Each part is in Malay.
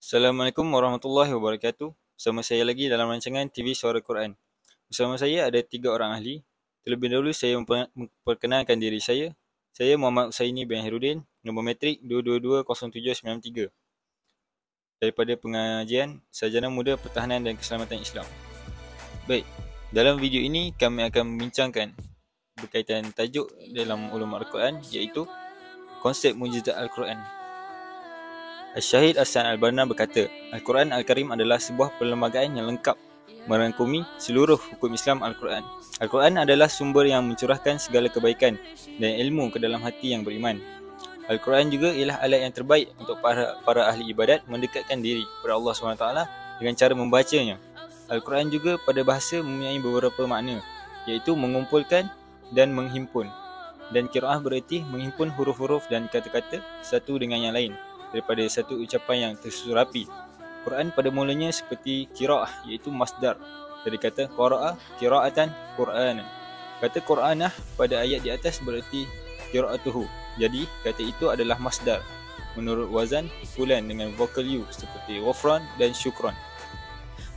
Assalamualaikum warahmatullahi wabarakatuh. Bersama saya lagi dalam rancangan TV Suara Quran. Bersama saya ada 3 orang ahli. Terlebih dahulu saya memperkenalkan diri saya. Saya Muhammad Usaini bin Hirudin, nombor metrik 2220793. Daripada pengajian Sarjana Muda Pertahanan dan Keselamatan Islam. Baik, dalam video ini kami akan membincangkan berkaitan tajuk dalam ulum Al-Quran, iaitu konsep mujizat Al-Quran. Al-Syahid Hasan Al-Banna berkata, Al-Quran Al-Karim adalah sebuah perlembagaan yang lengkap merangkumi seluruh hukum Islam Al-Quran. Al-Quran adalah sumber yang mencurahkan segala kebaikan dan ilmu ke dalam hati yang beriman. Al-Quran juga ialah alat yang terbaik untuk para ahli ibadat mendekatkan diri kepada Allah SWT dengan cara membacanya. Al-Quran juga pada bahasa mempunyai beberapa makna, iaitu mengumpulkan dan menghimpun. Dan qiraah bererti menghimpun huruf-huruf dan kata-kata satu dengan yang lain daripada satu ucapan yang tersusun rapi. Quran pada mulanya seperti qiraah, iaitu masdar dari kata qara'a qira'atan Qur'anan. Kata Qur'anah pada ayat di atas bererti qira'atuhu. Jadi kata itu adalah masdar menurut wazan fulan dengan vokal u seperti ghufran dan syukran.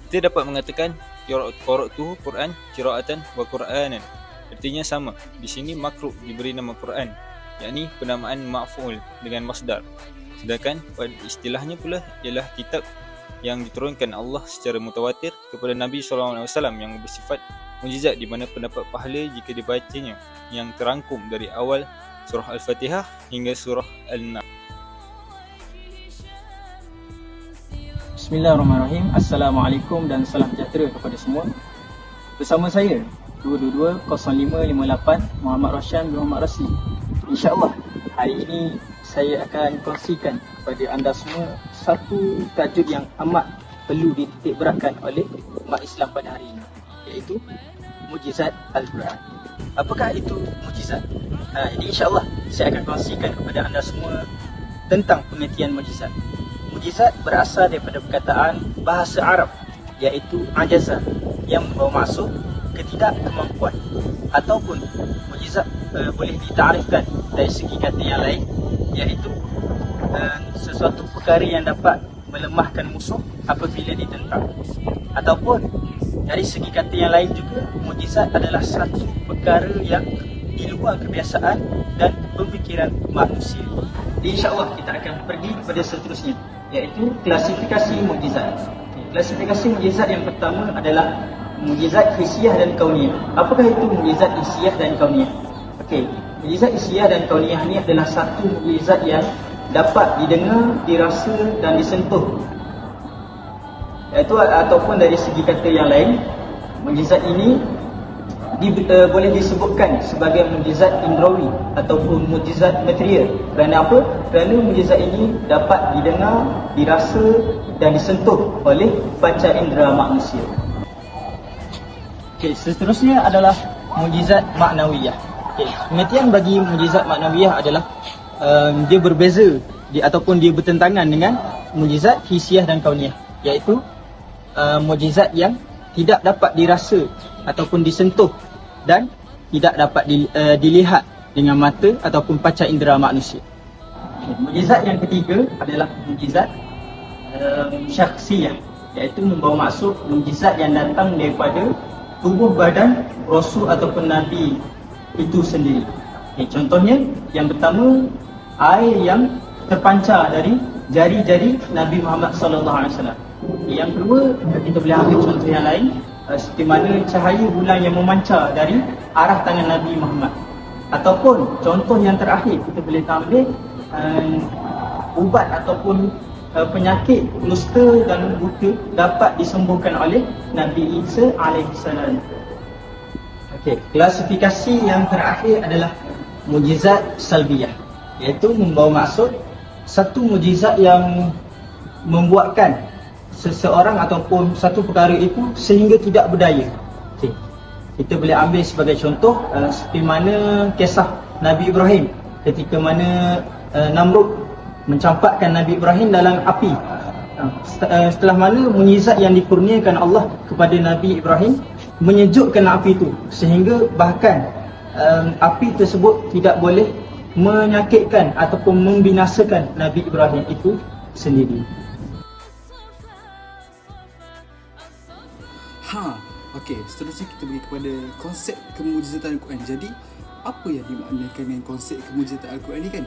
Kita dapat mengatakan qara'tuhu Quran qira'atan wa Qur'anan. Artinya sama. Di sini makruh diberi nama Quran, yakni penamaan maf'ul dengan masdar. Sedangkan pada istilahnya pula ialah kitab yang diturunkan Allah secara mutawatir kepada Nabi SAW yang bersifat mujizat, di mana pendapat pahala jika dibacanya yang terangkum dari awal surah Al-Fatihah hingga surah Al-Nahl. Bismillahirrahmanirrahim. Assalamualaikum dan salam sejahtera kepada semua. Bersama saya 2220558 Muhammad Roshan bin Muhammad Rasli. InsyaAllah hari ini saya akan kongsikan kepada anda semua satu tajuk yang amat perlu dititik beratkan oleh umat Islam pada hari ini, iaitu mujizat Al-Quran. Apakah itu mujizat? Ini insyaAllah saya akan kongsikan kepada anda semua tentang pengertian mujizat. Mujizat berasal daripada perkataan bahasa Arab, iaitu ajaza, yang membawa maksud ketidakkemampuan, ataupun mujizat boleh ditarifkan dari segi kata yang lain, iaitu sesuatu perkara yang dapat melemahkan musuh apabila ditentang. Ataupun dari segi kata yang lain juga, mujizat adalah satu perkara yang di luar kebiasaan dan pemikiran manusia. InsyaAllah kita akan pergi kepada seterusnya, iaitu klasifikasi mujizat. Klasifikasi mujizat yang pertama adalah mujizat hisiah dan kauniyah. Apakah itu mujizat hisiah dan kauniyah? Okey, mujizat hisiah dan kauniyah ni adalah satu mujizat yang dapat didengar, dirasa dan disentuh. Iaitu ataupun dari segi kata yang lain, mujizat ini boleh disebutkan sebagai mujizat indrawi ataupun mujizat material. Kerana apa? Kerana mujizat ini dapat didengar, dirasa dan disentuh oleh panca indera manusia. Okey, seterusnya adalah mujizat maknawiyah. Okey, pengertian bagi mujizat maknawiyah adalah dia berbeza ataupun dia bertentangan dengan mujizat hisiah dan kauniyah, iaitu mujizat yang tidak dapat dirasa ataupun disentuh dan tidak dapat dilihat dengan mata ataupun panca indera manusia. Okay. Mujizat yang ketiga adalah mujizat syakhsiyah, iaitu membawa maksud mujizat yang datang daripada tubuh badan Rasul ataupun Nabi itu sendiri. Okay. Contohnya yang pertama, air yang terpancar dari jari-jari Nabi Muhammad SAW. Yang kedua, kita boleh ambil contoh yang lain, seperti mana cahaya bulan yang memancar dari arah tangan Nabi Muhammad. Ataupun contoh yang terakhir, kita boleh ambil ubat ataupun penyakit kusta dan buta dapat disembuhkan oleh Nabi Isa alaihissalam. Okey, klasifikasi yang terakhir adalah mujizat salbiyah, iaitu membawa maksud satu mujizat yang membuatkan seseorang ataupun satu perkara itu sehingga tidak berdaya. Okay. Kita boleh ambil sebagai contoh seperti mana kisah Nabi Ibrahim ketika mana Namrud mencampakkan Nabi Ibrahim dalam api. Setelah mana mujizat yang dikurniakan Allah kepada Nabi Ibrahim menyejukkan api itu sehingga bahkan api tersebut tidak boleh menyakitkan ataupun membinasakan Nabi Ibrahim itu sendiri. Okey, seterusnya kita pergi kepada konsep kemujizatan Al-Quran. Jadi, apa yang dimaknakan dengan konsep kemujizatan Al-Quran ni kan?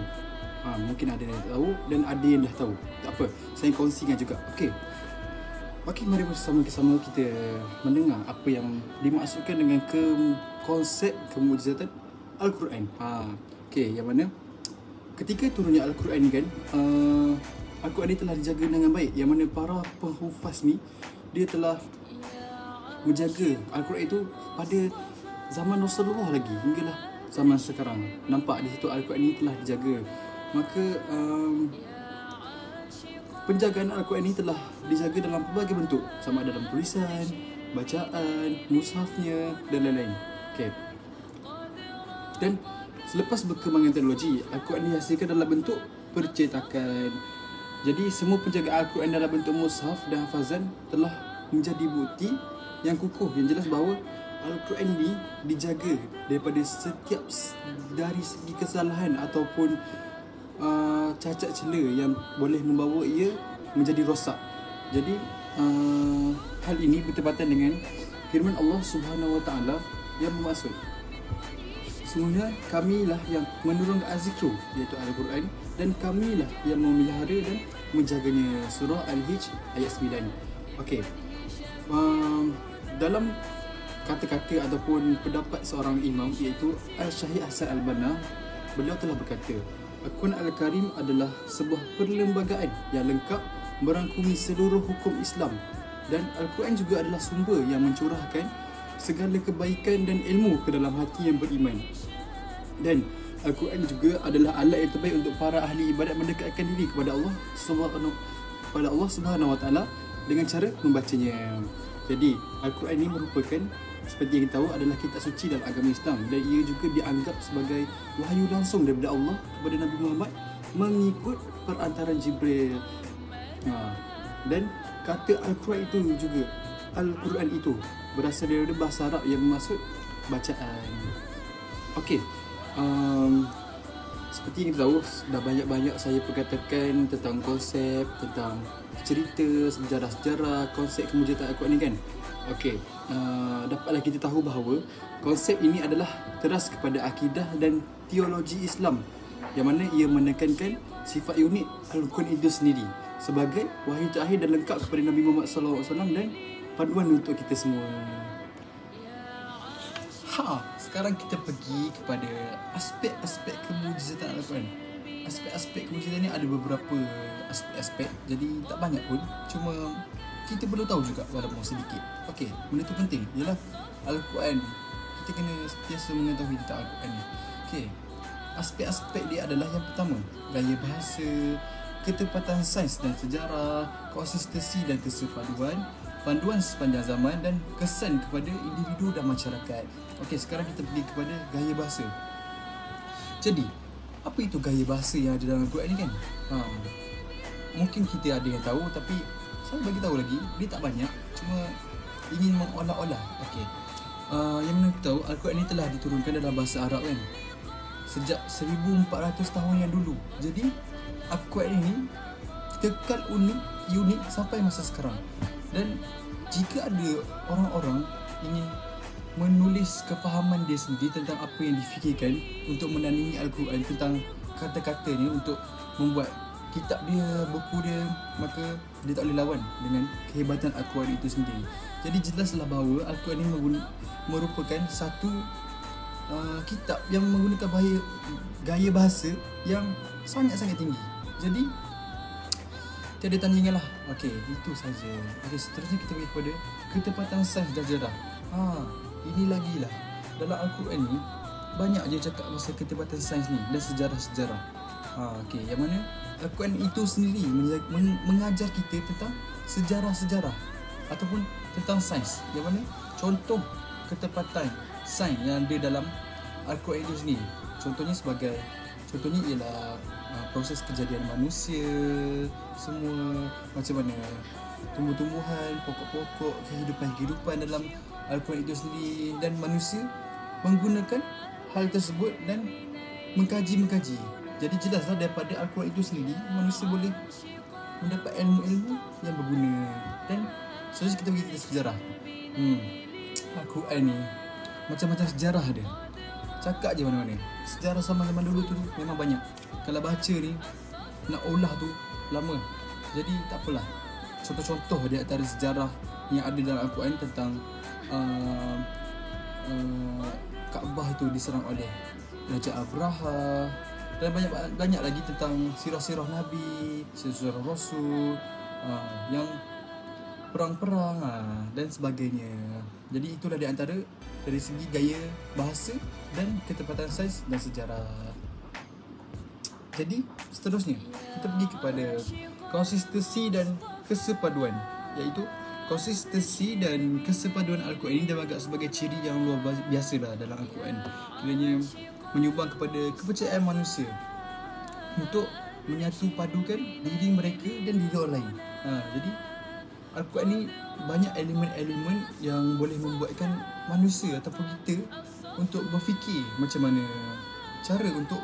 Mungkin ada yang tahu dan ada yang dah tahu. Tak apa, saya kongsikan juga. Okey, mari bersama-sama kita mendengar apa yang dimaksudkan dengan konsep kemujizatan Al-Quran. Okey, yang mana ketika turunnya Al-Quran ni kan, Al-Quran ni telah dijaga dengan baik. Yang mana para penghufaz ni, dia telah menjaga Al-Quran itu pada zaman Rasulullah lagi hinggalah zaman sekarang. Nampak di situ Al-Quran ini telah dijaga. Maka penjagaan Al-Quran ini telah dijaga dalam pelbagai bentuk, sama ada dalam tulisan, bacaan, mushafnya dan lain-lain. Okey. Dan selepas berkembangan teknologi, Al-Quran dihasilkan dalam bentuk percetakan. Jadi semua penjagaan Al-Quran dalam bentuk mushaf dan hafazan telah menjadi bukti yang kukuh, yang jelas bahawa Al-Quran ini dijaga daripada setiap dari segi kesalahan ataupun cacat cela yang boleh membawa ia menjadi rosak. Jadi hal ini bertepatan dengan firman Allah Subhanahu Wa Taala yang bermaksud, semuanya kamilah yang menurunkan az-zikru, iaitu Al-Quran, dan kamilah yang memelihara dan menjaganya. Surah Al-Hijr ayat 9. Okey. Dalam kata-kata ataupun pendapat seorang imam, iaitu Al-Syahid Hasan Al-Banna, beliau telah berkata, Al-Quran Al-Karim adalah sebuah perlembagaan yang lengkap merangkumi seluruh hukum Islam, dan Al-Quran juga adalah sumber yang mencurahkan segala kebaikan dan ilmu ke dalam hati yang beriman. Dan Al-Quran juga adalah alat yang terbaik untuk para ahli ibadat mendekatkan diri kepada Allah Subhanahu Wa Taala dengan cara membacanya. Jadi Al-Quran ini merupakan, seperti yang kita tahu, adalah kitab suci dalam agama Islam, dan ia juga dianggap sebagai wahyu langsung daripada Allah kepada Nabi Muhammad mengikut perantaran Jibril. Dan kata Al-Quran itu juga, Al-Quran itu berasal daripada bahasa Arab yang bermaksud bacaan. Okey, seperti yang kita tahu, dah banyak-banyak saya perkatakan tentang konsep, tentang cerita, sejarah-sejarah, konsep kemujizatan Al-Quran ni kan. Okey, dapatlah kita tahu bahawa konsep ini adalah teras kepada akidah dan teologi Islam, yang mana ia menekankan sifat unik Al-Quran itu sendiri sebagai wahyu terakhir dan lengkap kepada Nabi Muhammad SAW dan panduan untuk kita semua. Sekarang kita pergi kepada aspek-aspek kemujizatan Al-Quran. Aspek-aspek kemujizatan ni ada beberapa aspek-aspek, jadi tak banyak pun, cuma kita perlu tahu juga walaupun sedikit. Okey, benda tu penting, ialah Al-Quran. Kita kena sentiasa mengetahui tentang Al-Quran ni. Okey, aspek-aspek dia adalah yang pertama, gaya bahasa, ketepatan sains dan sejarah, konsistensi dan kesepaduan, panduan sepanjang zaman, dan kesan kepada individu dan masyarakat. Okey, sekarang kita pergi kepada gaya bahasa. Jadi, apa itu gaya bahasa yang ada dalam Al-Quran ni kan? Mungkin kita ada yang tahu, tapi saya bagi tahu lagi, dia tak banyak, cuma ingin mengolah-olah. Okey. Yang mana kita tahu, Al-Quran ni telah diturunkan dalam bahasa Arab kan, sejak 1400 tahun yang dulu. Jadi Al-Quran ini kekal unik sampai masa sekarang. Dan jika ada orang-orang ingin menulis kefahaman dia sendiri tentang apa yang difikirkan untuk menandingi Al-Quran, tentang kata-katanya, untuk membuat kitab dia, buku dia, maka dia tak boleh lawan dengan kehebatan Al-Quran itu sendiri. Jadi jelaslah bahawa Al-Quran ini merupakan satu kitab yang menggunakan gaya bahasa yang sangat-sangat tinggi. Jadi tiada tandingan lah. Okey, itu saja. Okey, seterusnya kita pergi kepada ketepatan sains dan sejarah. Ini lagi lah, dalam Al-Quran ni banyak je cakap pasal ketepatan sains ni dan sejarah-sejarah. Okey, yang mana Al-Quran itu sendiri mengajar kita tentang sejarah-sejarah ataupun tentang sains, yang mana contoh ketepatan sains yang ada dalam Al-Quran itu sendiri. Contohnya ialah proses kejadian manusia, semua macam mana tumbuh-tumbuhan, pokok-pokok, kehidupan dalam Al-Quran itu sendiri, dan manusia menggunakan hal tersebut dan mengkaji. Jadi jelaslah daripada Al-Quran itu sendiri manusia boleh mendapat ilmu-ilmu yang berguna. Dan seterusnya kita pergi ke sejarah. Al-Quran ni macam-macam sejarah dia. Cakap je mana-mana. Sejarah zaman dulu tu memang banyak. Kalau baca ni nak olah tu lama. Jadi tak apalah. Contoh-contoh di antara sejarah yang ada dalam Al-Quran tentang Kaabah itu diserang oleh Raja Abraha, dan banyak lagi tentang sirah-sirah Nabi, sirah Rasul, yang perang-perang dan sebagainya. Jadi itulah di antara dari segi gaya bahasa dan ketepatan saiz dan sejarah. Jadi seterusnya kita pergi kepada konsistensi dan kesepaduan, iaitu konsistensi dan kesepaduan Al-Quran ini dianggap sebagai ciri yang luar biasa lah dalam Al-Quran. Kiranya menyumbang kepada kepercayaan manusia untuk menyatu padukan diri mereka dan diri orang lain. Jadi Al-Quran ni banyak elemen-elemen yang boleh membuatkan manusia ataupun kita untuk berfikir macam mana cara untuk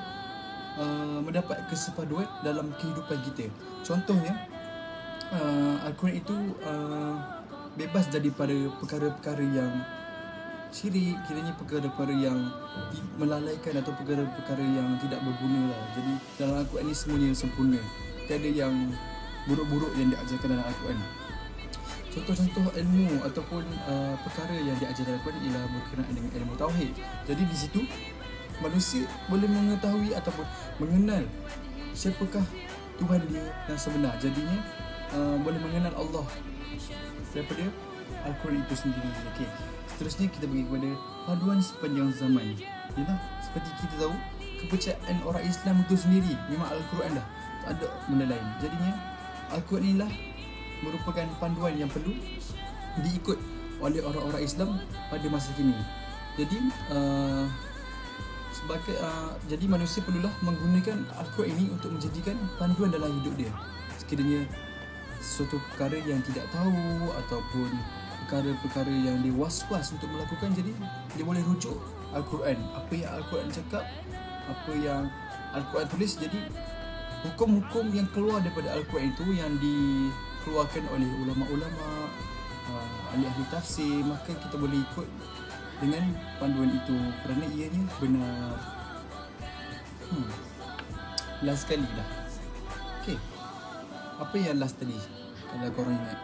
mendapat kesepaduan dalam kehidupan kita. Contohnya Al-Quran itu bebas daripada perkara-perkara yang syirik, kiranya perkara-perkara yang melalaikan atau perkara-perkara yang tidak berguna lah. Jadi dalam Al-Quran ni semuanya sempurna. Tiada yang buruk-buruk yang diajarkan dalam Al-Quran. Contoh-contoh ilmu ataupun perkara yang diajar dalam Al-Quran ialah berkenaan dengan ilmu tauhid. Jadi di situ manusia boleh mengetahui ataupun mengenal siapakah Tuhan dia yang sebenar. Jadinya boleh mengenal Allah daripada Al-Quran itu sendiri. Okey. Seterusnya kita pergi kepada paduan sepanjang zaman. Yalah, seperti kita tahu, kepercayaan orang Islam itu sendiri memang Al-Quran dah, tak ada benda lain. Jadinya Al-Quran inilah merupakan panduan yang perlu diikut oleh orang-orang Islam pada masa kini. Jadi jadi manusia perlulah menggunakan Al-Quran ini untuk menjadikan panduan dalam hidup dia. Sekiranya sesuatu perkara yang tidak tahu ataupun perkara-perkara yang dia was-was untuk melakukan, jadi dia boleh rujuk Al-Quran. Apa yang Al-Quran cakap, apa yang Al-Quran tulis. Jadi hukum-hukum yang keluar daripada Al-Quran itu yang dikeluarkan oleh ulama-ulama, ahli-ahli tafsir, maka kita boleh ikut dengan panduan itu kerana ianya benar. Last sekali dah. Okay, apa yang last tadi kalau korang ingat?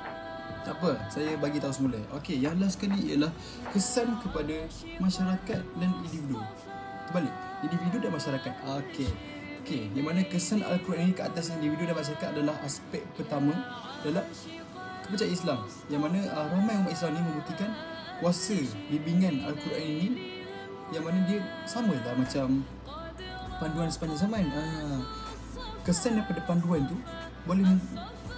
Tak apa, saya bagi tahu semula. Okey, yang last sekali ialah kesan kepada masyarakat dan individu. Terbalik, individu dan masyarakat. Okey, yang mana kesan Al-Quran ini ke atas individu dan masyarakat adalah aspek pertama dalam kepercayaan Islam, yang mana ramai umat Islam ini membuktikan kuasa bimbingan Al-Quran ini, yang mana dia sama lah macam panduan sepanjang zaman. Kesan daripada panduan tu boleh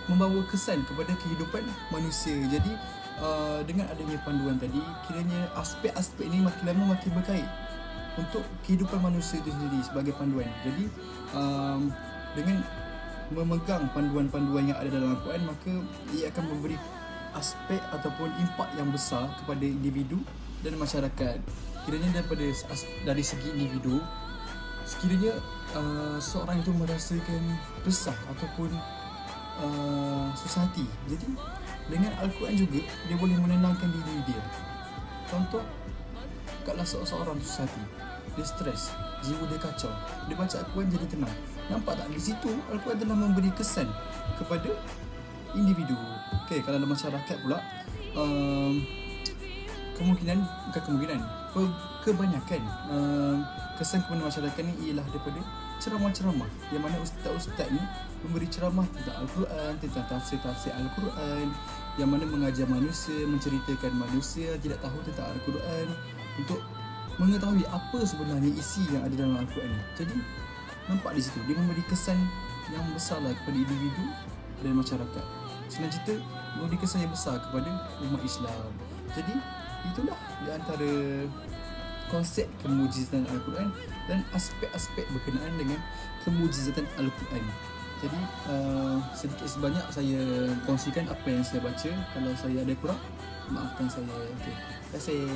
membawa kesan kepada kehidupan manusia. Jadi dengan adanya panduan tadi, kiranya aspek-aspek ini makin lama makin berkait untuk kehidupan manusia itu sendiri sebagai panduan. Jadi dengan memegang panduan-panduan yang ada dalam Al-Quran, maka ia akan memberi aspek ataupun impak yang besar kepada individu dan masyarakat. Kiranya dari segi individu, sekiranya seorang itu merasakan resah ataupun susah hati, jadi dengan Al-Quran juga dia boleh menenangkan diri dia. Contoh, kalau seorang susah hati, dia stres, jiwa dia kacau, dia baca Al-Quran jadi tenang. Nampak tak? Di situ Al-Quran telah memberi kesan kepada individu. Okey, kalau dalam masyarakat pula, kebanyakan kesan kepada masyarakat ni ialah daripada ceramah-ceramah, yang mana ustaz-ustaz ni memberi ceramah tentang Al-Quran, tentang tafsir-tafsir Al-Quran, yang mana mengajar manusia, menceritakan manusia tidak tahu tentang Al-Quran untuk mengetahui apa sebenarnya isi yang ada dalam Al-Quran ni. Jadi nampak di situ dia memberi kesan yang besarlah kepada individu dan masyarakat. Senang cerita, memberi kesan yang besar kepada umat Islam. Jadi itulah di antara konsep kemujizatan Al-Quran dan aspek-aspek berkenaan dengan kemujizatan Al-Quran. Jadi sedikit sebanyak saya kongsikan apa yang saya baca. Kalau saya ada kurang, maafkan saya. Okey, terima kasih.